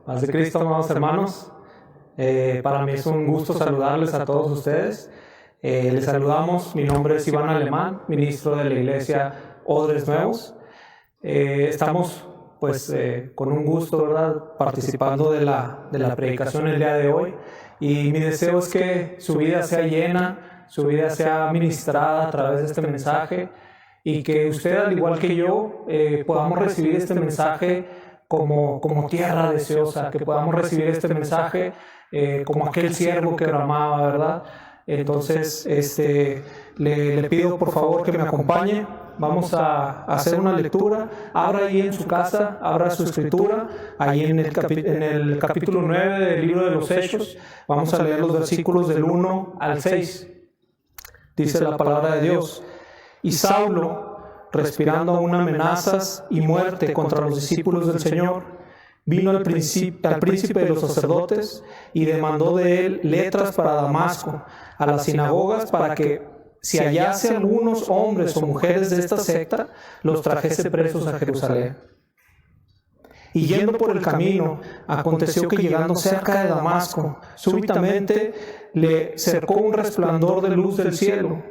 Paz de Cristo, amados hermanos. Para mí es un gusto saludarles a todos ustedes. Les saludamos, mi nombre es Iván Alemán, ministro de la Iglesia Odres Nuevos. Estamos con un gusto, ¿verdad?, participando de la predicación el día de hoy. Y mi deseo es que su vida sea llena, su vida sea ministrada a través de este mensaje y que usted, al igual que yo, podamos recibir este mensaje como tierra deseosa, que podamos recibir este mensaje como aquel siervo que bramaba, ¿verdad? Entonces, le pido por favor que me acompañe. Vamos a hacer una lectura. Abra ahí en su casa, abra su escritura, ahí en el capítulo 9 del libro de los Hechos. Vamos a leer los versículos del 1 al 6. Dice la palabra de Dios: y Saulo, respirando aún amenazas y muerte contra los discípulos del Señor, vino al príncipe de los sacerdotes y demandó de él letras para Damasco, a las sinagogas, para que, si hallase algunos hombres o mujeres de esta secta, los trajese presos a Jerusalén. Y yendo por el camino, aconteció que llegando cerca de Damasco, súbitamente le cercó un resplandor de luz del cielo,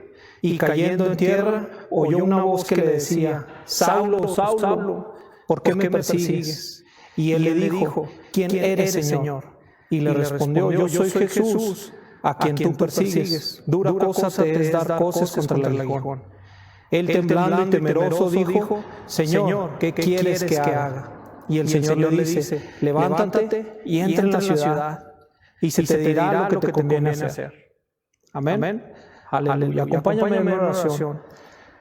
y cayendo en tierra, oyó una voz que le decía: Saulo, Saulo, ¿por qué me persigues? Y él le dijo: ¿quién eres, Señor? Y le respondió: yo soy Jesús, a quien tú persigues. Dura cosa te es dar coces contra el aguijón. Él, temblando y temeroso, dijo: Señor, ¿qué quieres que haga? Y el Señor le dice: levántate y entra en la ciudad, y se te dirá lo que te conviene hacer. Amén. Aleluya. Acompáñame en oración.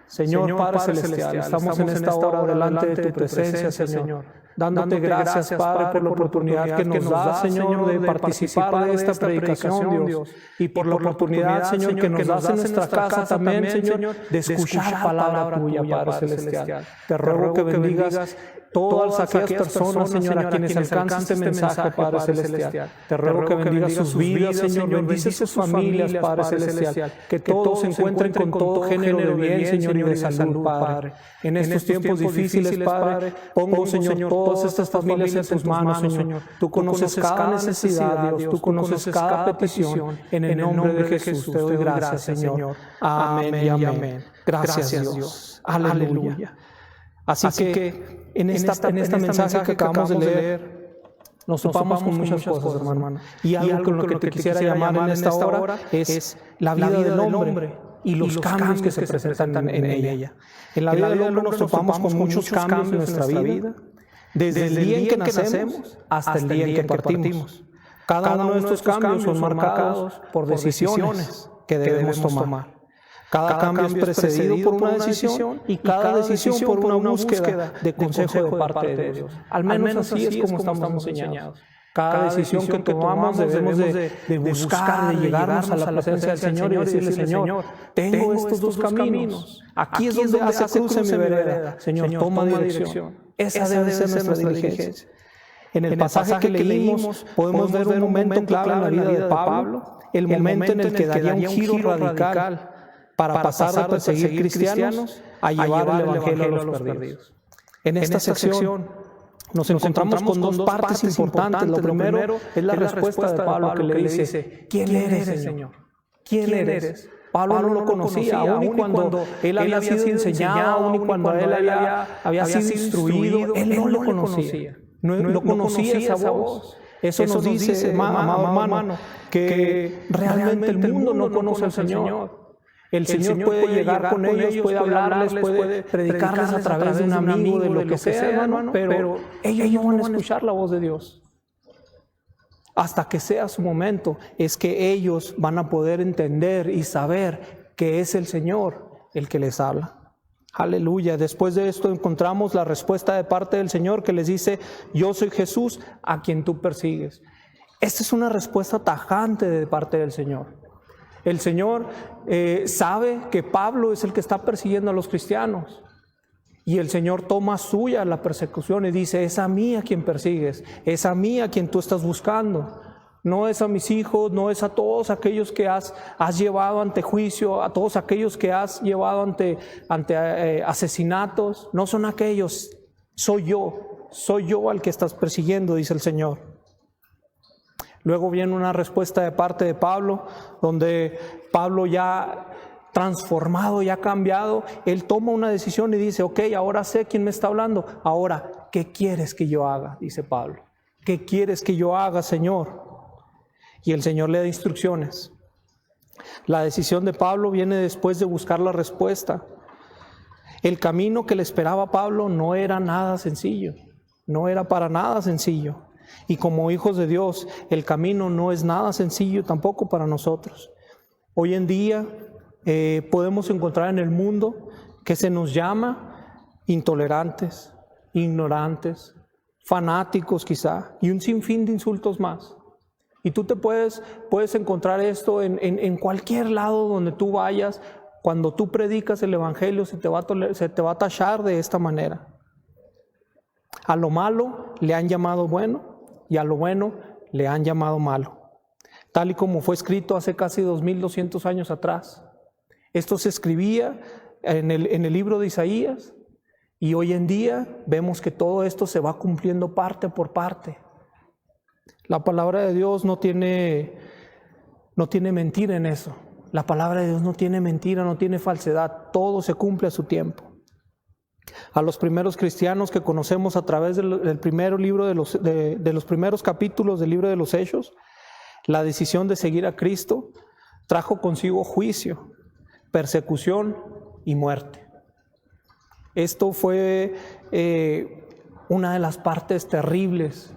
Señor Padre Celestial, estamos en esta hora delante de tu presencia, Señor, dándote gracias, Padre, por la oportunidad que nos da, Señor, de participar de esta predicación, Dios, y por la oportunidad, Señor, que nos das en nuestra casa también, Señor, de escuchar palabra tuya, Padre Celestial. Te ruego que bendigas todas aquellas personas, Señor, a quienes alcance este mensaje, Padre Celestial. Te ruego que bendigas sus vidas, Señor, bendice sus familias, Padre Celestial, que todos se encuentren con todo género de bien, Señor, y de salud, Padre. En estos tiempos difíciles, Padre, pongo, Señor, todas estas familias en tus manos, Señor. Tú conoces cada necesidad, Dios, tú conoces cada petición. En el nombre de Jesús te doy gracias, Señor. Amén y amén. Gracias, Dios. Aleluya. Así que en este mensaje que acabamos de leer, nos topamos con muchas cosas, hermano. Y algo con lo que te quisiera llamar en esta hora es la vida del hombre y los cambios que se presentan en ella. En la vida del hombre nos topamos con muchos cambios en nuestra vida, desde el día en que nacemos hasta el día en que partimos. Cada uno de estos cambios son marcados por decisiones que debemos tomar. Cada cambio es precedido por una decisión y cada decisión por una búsqueda de consejo de parte de Dios. Al menos así es como estamos enseñados. Cada decisión que tomamos debemos de buscar, de llegarnos a la presencia del Señor y decirle: Señor, tengo estos dos caminos. Aquí es donde hace cruce mi vereda. Señor, toma dirección. Esa debe ser nuestra diligencia. En el pasaje que leímos podemos ver un momento clave en la vida de Pablo, el momento en el que daría un giro radical para pasar de perseguir cristianos a llevar el evangelio a los perdidos. En esta sección nos encontramos con dos partes importantes. Lo primero es la respuesta de Pablo, que le dice: ¿quién eres, Señor? ¿Quién eres? Pablo no lo conocía, aun y cuando él había sido enseñado, aun y cuando él había sido instruido, él no lo conocía. No conocía esa voz. Eso nos dice, amado hermano, que realmente el mundo no conoce al Señor. El Señor puede llegar con ellos, puede hablarles, puede predicarles a través de un amigo, de lo que sea, hermano, pero ellos no van a escuchar la voz de Dios. Hasta que sea su momento, es que ellos van a poder entender y saber que es el Señor el que les habla. Aleluya. Después de esto encontramos la respuesta de parte del Señor, que les dice: yo soy Jesús, a quien tú persigues. Esta es una respuesta tajante de parte del Señor. El Señor sabe que Pablo es el que está persiguiendo a los cristianos. Y el Señor toma suya la persecución y dice: es a mí a quien persigues, es a mí a quien tú estás buscando. No es a mis hijos, no es a todos aquellos que has llevado ante juicio, a todos aquellos que has llevado ante asesinatos. No son aquellos, soy yo al que estás persiguiendo, dice el Señor. Luego viene una respuesta de parte de Pablo, donde Pablo ya transformado, ya cambiado, él toma una decisión y dice, ok, ahora sé quién me está hablando. Ahora, ¿qué quieres que yo haga? Dice Pablo. ¿Qué quieres que yo haga, Señor? Y el Señor le da instrucciones. La decisión de Pablo viene después de buscar la respuesta. El camino que le esperaba a Pablo no era nada sencillo, no era para nada sencillo. Y como hijos de Dios, el camino no es nada sencillo tampoco para nosotros. Hoy en día podemos encontrar en el mundo que se nos llama intolerantes, ignorantes, fanáticos quizá, y un sinfín de insultos más. Y tú te puedes encontrar esto en cualquier lado donde tú vayas. Cuando tú predicas el Evangelio se te va a tachar de esta manera. A lo malo le han llamado bueno y a lo bueno le han llamado malo. Tal y como fue escrito hace casi 2200 años atrás. Esto se escribía en el libro de Isaías y hoy en día vemos que todo esto se va cumpliendo parte por parte. La palabra de Dios no tiene mentira en eso. La palabra de Dios no tiene mentira, no tiene falsedad. Todo se cumple a su tiempo. A los primeros cristianos que conocemos a través del primer libro de los primeros capítulos del libro de los Hechos, la decisión de seguir a Cristo trajo consigo juicio, persecución y muerte. Esto fue una de las partes terribles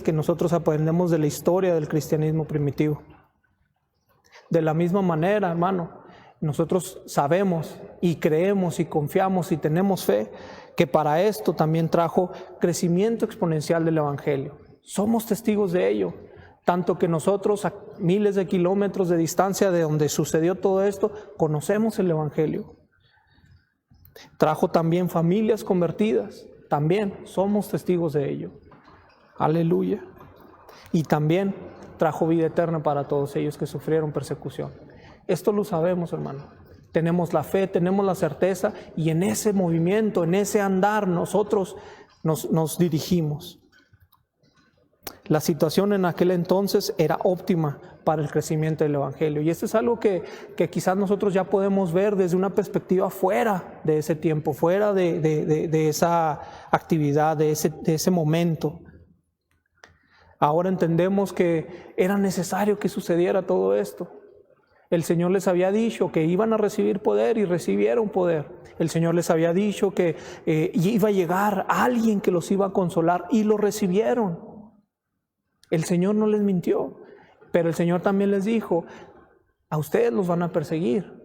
que nosotros aprendemos de la historia del cristianismo primitivo. De la misma manera, hermano, nosotros sabemos y creemos y confiamos y tenemos fe que para esto también trajo crecimiento exponencial del Evangelio. Somos testigos de ello, tanto que nosotros a miles de kilómetros de distancia de donde sucedió todo esto, conocemos el Evangelio. Trajo también familias convertidas, también somos testigos de ello. Aleluya. Y también trajo vida eterna para todos ellos que sufrieron persecución. Esto lo sabemos, hermano. Tenemos la fe, tenemos la certeza y en ese movimiento, en ese andar nosotros nos dirigimos. La situación en aquel entonces era óptima para el crecimiento del Evangelio. Y esto es algo que quizás nosotros ya podemos ver desde una perspectiva fuera de ese tiempo, fuera de esa actividad, de ese momento. Ahora entendemos que era necesario que sucediera todo esto. El Señor les había dicho que iban a recibir poder y recibieron poder. El Señor les había dicho que iba a llegar alguien que los iba a consolar y lo recibieron. El Señor no les mintió, pero el Señor también les dijo, a ustedes los van a perseguir.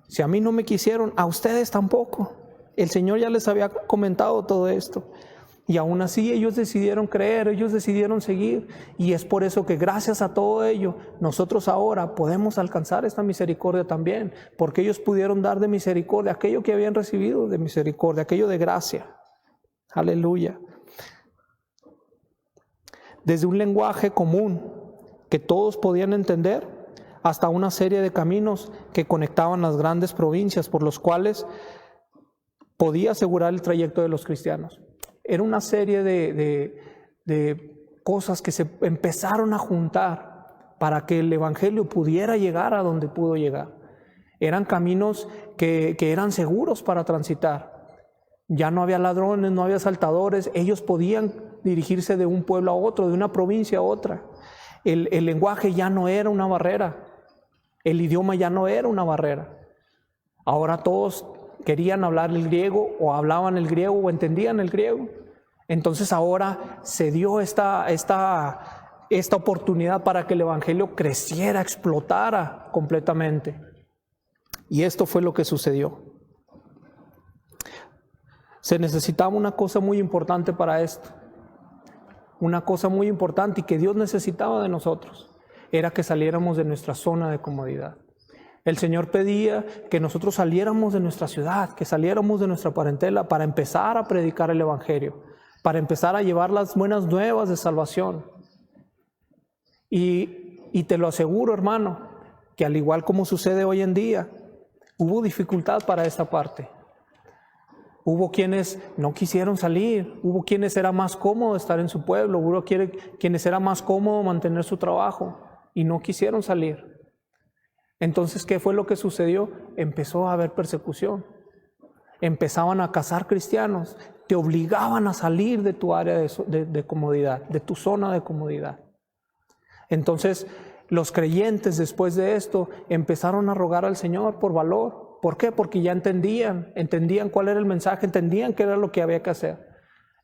Si a mí no me quisieron, a ustedes tampoco. El Señor ya les había comentado todo esto. Y aún así ellos decidieron creer, ellos decidieron seguir. Y es por eso que gracias a todo ello, nosotros ahora podemos alcanzar esta misericordia también. Porque ellos pudieron dar de misericordia aquello que habían recibido de misericordia, aquello de gracia. Aleluya. Desde un lenguaje común que todos podían entender, hasta una serie de caminos que conectaban las grandes provincias por los cuales podía asegurar el trayecto de los cristianos. Era una serie de cosas que se empezaron a juntar para que el Evangelio pudiera llegar a donde pudo llegar. Eran caminos que eran seguros para transitar. Ya no había ladrones, no había asaltadores, ellos podían dirigirse de un pueblo a otro, de una provincia a otra. El lenguaje ya no era una barrera, el idioma ya no era una barrera. Ahora todos querían hablar el griego o hablaban el griego o entendían el griego. Entonces ahora se dio esta oportunidad para que el Evangelio creciera, explotara completamente. Y esto fue lo que sucedió. Se necesitaba una cosa muy importante para esto. Una cosa muy importante y que Dios necesitaba de nosotros. Era que saliéramos de nuestra zona de comodidad. El Señor pedía que nosotros saliéramos de nuestra ciudad, que saliéramos de nuestra parentela para empezar a predicar el Evangelio, para empezar a llevar las buenas nuevas de salvación. Y te lo aseguro, hermano, que al igual como sucede hoy en día, hubo dificultad para esta parte. Hubo quienes no quisieron salir, hubo quienes era más cómodo estar en su pueblo, hubo quienes era más cómodo mantener su trabajo y no quisieron salir. Entonces, ¿qué fue lo que sucedió? Empezó a haber persecución. Empezaban a cazar cristianos, te obligaban a salir de tu área de comodidad, de tu zona de comodidad. Entonces, los creyentes después de esto empezaron a rogar al Señor por valor. ¿Por qué? Porque ya entendían cuál era el mensaje, entendían qué era lo que había que hacer.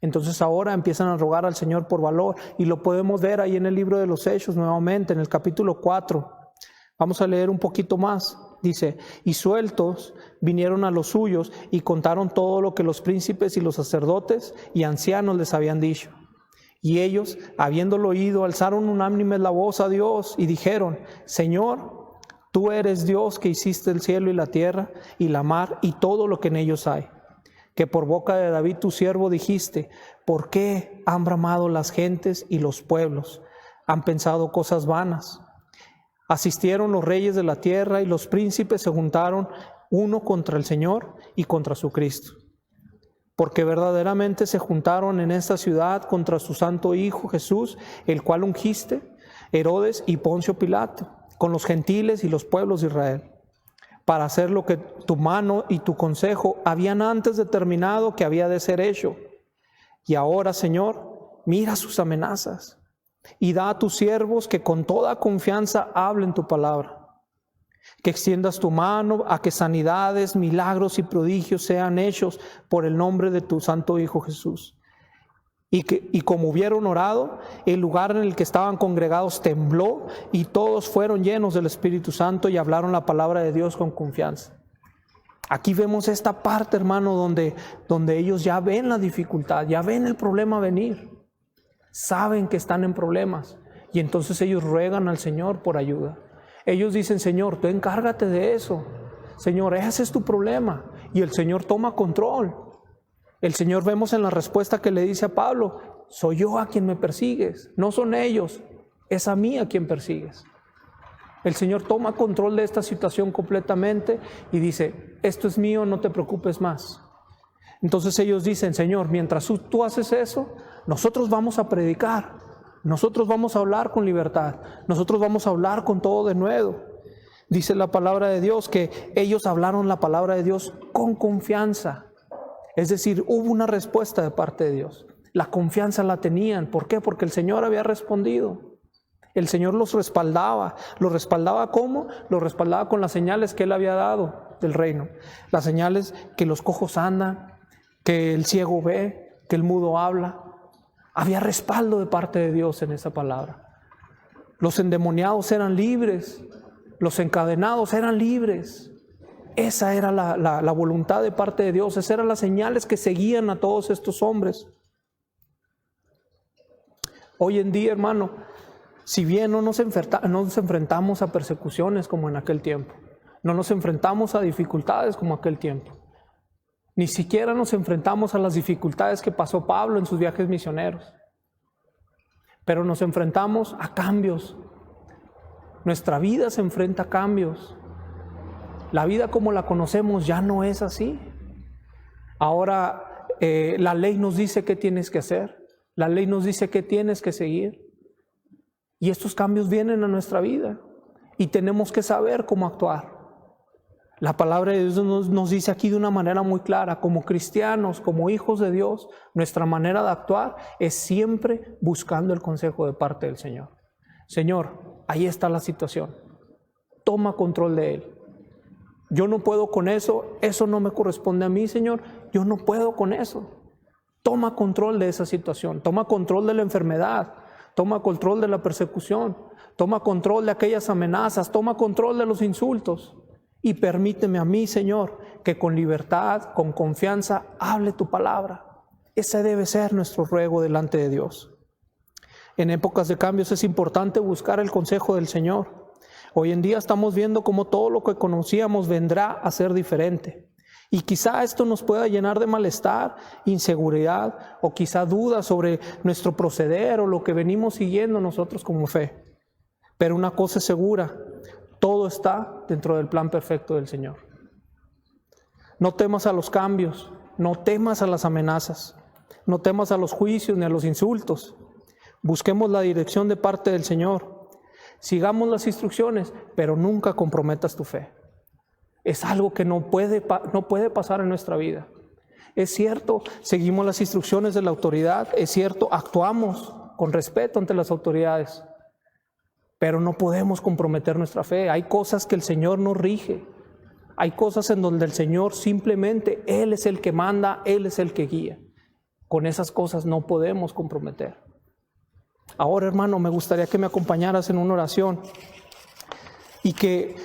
Entonces ahora empiezan a rogar al Señor por valor y lo podemos ver ahí en el libro de los Hechos nuevamente, en el capítulo 4. Vamos a leer un poquito más. Dice, y sueltos vinieron a los suyos y contaron todo lo que los príncipes y los sacerdotes y ancianos les habían dicho. Y ellos, habiéndolo oído, alzaron unánimes la voz a Dios y dijeron, Señor, Tú eres Dios que hiciste el cielo y la tierra y la mar y todo lo que en ellos hay. Que por boca de David tu siervo dijiste, ¿por qué han bramado las gentes y los pueblos? Han pensado cosas vanas. Asistieron los reyes de la tierra y los príncipes se juntaron uno contra el Señor y contra su Cristo. Porque verdaderamente se juntaron en esta ciudad contra su santo Hijo Jesús, el cual ungiste, Herodes y Poncio Pilato, con los gentiles y los pueblos de Israel, para hacer lo que tu mano y tu consejo habían antes determinado que había de ser hecho. Y ahora, Señor, mira sus amenazas y da a tus siervos que con toda confianza hablen tu palabra. Que extiendas tu mano a que sanidades, milagros y prodigios sean hechos por el nombre de tu santo Hijo Jesús. Y como hubieron orado, el lugar en el que estaban congregados tembló y todos fueron llenos del Espíritu Santo y hablaron la palabra de Dios con confianza. Aquí vemos esta parte, hermano, donde ellos ya ven la dificultad, ya ven el problema venir. Saben que están en problemas y entonces ellos ruegan al Señor por ayuda. Ellos dicen, Señor, tú encárgate de eso. Señor, ese es tu problema. Y el Señor toma control. El Señor vemos en la respuesta que le dice a Pablo, soy yo a quien me persigues, no son ellos, es a mí a quien persigues. El Señor toma control de esta situación completamente y dice, esto es mío, no te preocupes más. Entonces ellos dicen, Señor, mientras tú haces eso, nosotros vamos a predicar, nosotros vamos a hablar con libertad, nosotros vamos a hablar con todo de nuevo. Dice la palabra de Dios que ellos hablaron la palabra de Dios con confianza. Es decir, hubo una respuesta de parte de Dios. La confianza la tenían. ¿Por qué? Porque el Señor había respondido. El Señor los respaldaba. ¿Los respaldaba cómo? Los respaldaba con las señales que Él había dado del reino. Las señales que los cojos andan, que el ciego ve, que el mudo habla. Había respaldo de parte de Dios en esa palabra. Los endemoniados eran libres. Los encadenados eran libres. Esa era la voluntad de parte de Dios. Esas eran las señales que seguían a todos estos hombres. Hoy en día, hermano, si bien no nos enfrentamos a persecuciones como en aquel tiempo, no nos enfrentamos a dificultades como aquel tiempo, ni siquiera nos enfrentamos a las dificultades que pasó Pablo en sus viajes misioneros, pero nos enfrentamos a cambios. Nuestra vida se enfrenta a cambios. La vida como la conocemos ya no es así. Ahora la ley nos dice qué tienes que hacer. La ley nos dice qué tienes que seguir. Y estos cambios vienen a nuestra vida. Y tenemos que saber cómo actuar. La palabra de Dios nos dice aquí de una manera muy clara. Como cristianos, como hijos de Dios, nuestra manera de actuar es siempre buscando el consejo de parte del Señor. Señor, ahí está la situación. Toma control de Él. Yo no puedo con eso, eso no me corresponde a mí, Señor, yo no puedo con eso. Toma control de esa situación, toma control de la enfermedad, toma control de la persecución, toma control de aquellas amenazas, toma control de los insultos y permíteme a mí, Señor, que con libertad, con confianza, hable tu palabra. Ese debe ser nuestro ruego delante de Dios. En épocas de cambios es importante buscar el consejo del Señor. Hoy en día estamos viendo cómo todo lo que conocíamos vendrá a ser diferente. Y quizá esto nos pueda llenar de malestar, inseguridad o quizá dudas sobre nuestro proceder o lo que venimos siguiendo nosotros como fe. Pero una cosa es segura, todo está dentro del plan perfecto del Señor. No temas a los cambios, no temas a las amenazas, no temas a los juicios ni a los insultos. Busquemos la dirección de parte del Señor. Sigamos las instrucciones, pero nunca comprometas tu fe. Es algo que no puede pasar en nuestra vida. Es cierto, seguimos las instrucciones de la autoridad, es cierto, actuamos con respeto ante las autoridades, pero no podemos comprometer nuestra fe. Hay cosas que el Señor nos rige, hay cosas en donde el Señor simplemente, Él es el que manda, Él es el que guía. Con esas cosas no podemos comprometer. Ahora, hermano, me gustaría que me acompañaras en una oración y que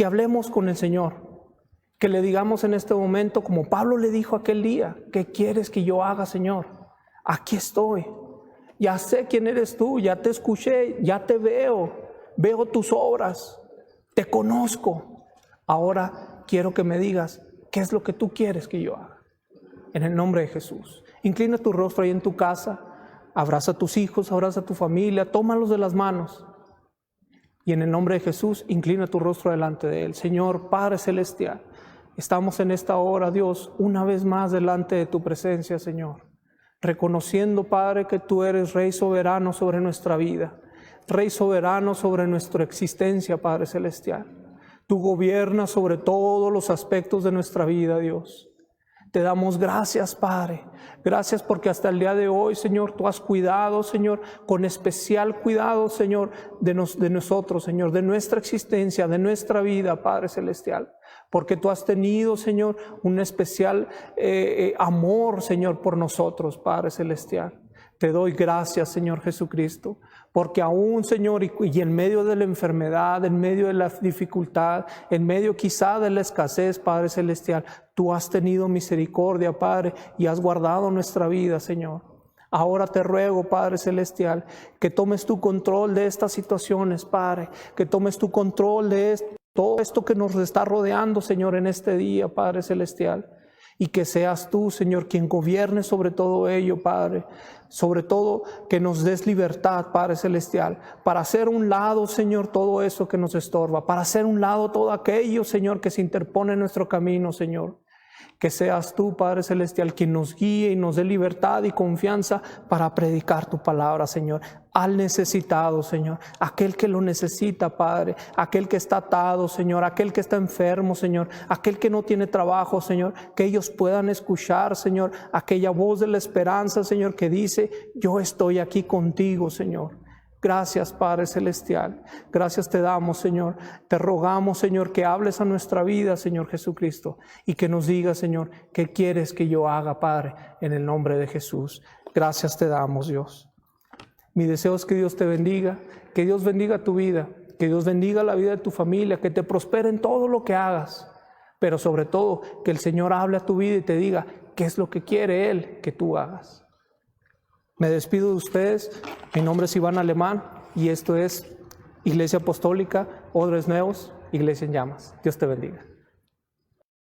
hablemos con el Señor. Que le digamos en este momento, como Pablo le dijo aquel día: ¿qué quieres que yo haga, Señor? Aquí estoy. Ya sé quién eres tú, ya te escuché, ya te veo tus obras, te conozco. Ahora quiero que me digas, ¿qué es lo que tú quieres que yo haga? En el nombre de Jesús. Inclina tu rostro ahí en tu casa, abraza a tus hijos, abraza a tu familia, tómalos de las manos. Y en el nombre de Jesús, inclina tu rostro delante de Él. Señor, Padre Celestial, estamos en esta hora, Dios, una vez más delante de tu presencia, Señor. Reconociendo, Padre, que tú eres Rey soberano sobre nuestra vida. Rey soberano sobre nuestra existencia, Padre Celestial. Tú gobiernas sobre todos los aspectos de nuestra vida, Dios. Te damos gracias, Padre. Gracias porque hasta el día de hoy, Señor, tú has cuidado, Señor, con especial cuidado, Señor, de nosotros, Señor, de nuestra existencia, de nuestra vida, Padre Celestial. Porque tú has tenido, Señor, un especial amor, Señor, por nosotros, Padre Celestial. Te doy gracias, Señor Jesucristo, porque aún, Señor, y en medio de la enfermedad, en medio de la dificultad, en medio quizá de la escasez, Padre Celestial, tú has tenido misericordia, Padre, y has guardado nuestra vida, Señor. Ahora te ruego, Padre Celestial, que tomes tu control de estas situaciones, Padre, que tomes tu control de todo esto que nos está rodeando, Señor, en este día, Padre Celestial. Y que seas tú, Señor, quien gobierne sobre todo ello, Padre. Sobre todo que nos des libertad, Padre Celestial, para hacer un lado, Señor, todo eso que nos estorba, para hacer un lado todo aquello, Señor, que se interpone en nuestro camino, Señor. Que seas tú, Padre Celestial, quien nos guíe y nos dé libertad y confianza para predicar tu palabra, Señor, al necesitado, Señor, aquel que lo necesita, Padre, aquel que está atado, Señor, aquel que está enfermo, Señor, aquel que no tiene trabajo, Señor, que ellos puedan escuchar, Señor, aquella voz de la esperanza, Señor, que dice: yo estoy aquí contigo, Señor. Gracias, Padre Celestial. Gracias te damos, Señor. Te rogamos, Señor, que hables a nuestra vida, Señor Jesucristo, y que nos digas, Señor, ¿qué quieres que yo haga, Padre? En el nombre de Jesús. Gracias te damos, Dios. Mi deseo es que Dios te bendiga, que Dios bendiga tu vida, que Dios bendiga la vida de tu familia, que te prospere en todo lo que hagas, pero sobre todo que el Señor hable a tu vida y te diga qué es lo que quiere Él que tú hagas. Me despido de ustedes. Mi nombre es Iván Alemán y esto es Iglesia Apostólica, Odres Nuevos, Iglesia en Llamas. Dios te bendiga.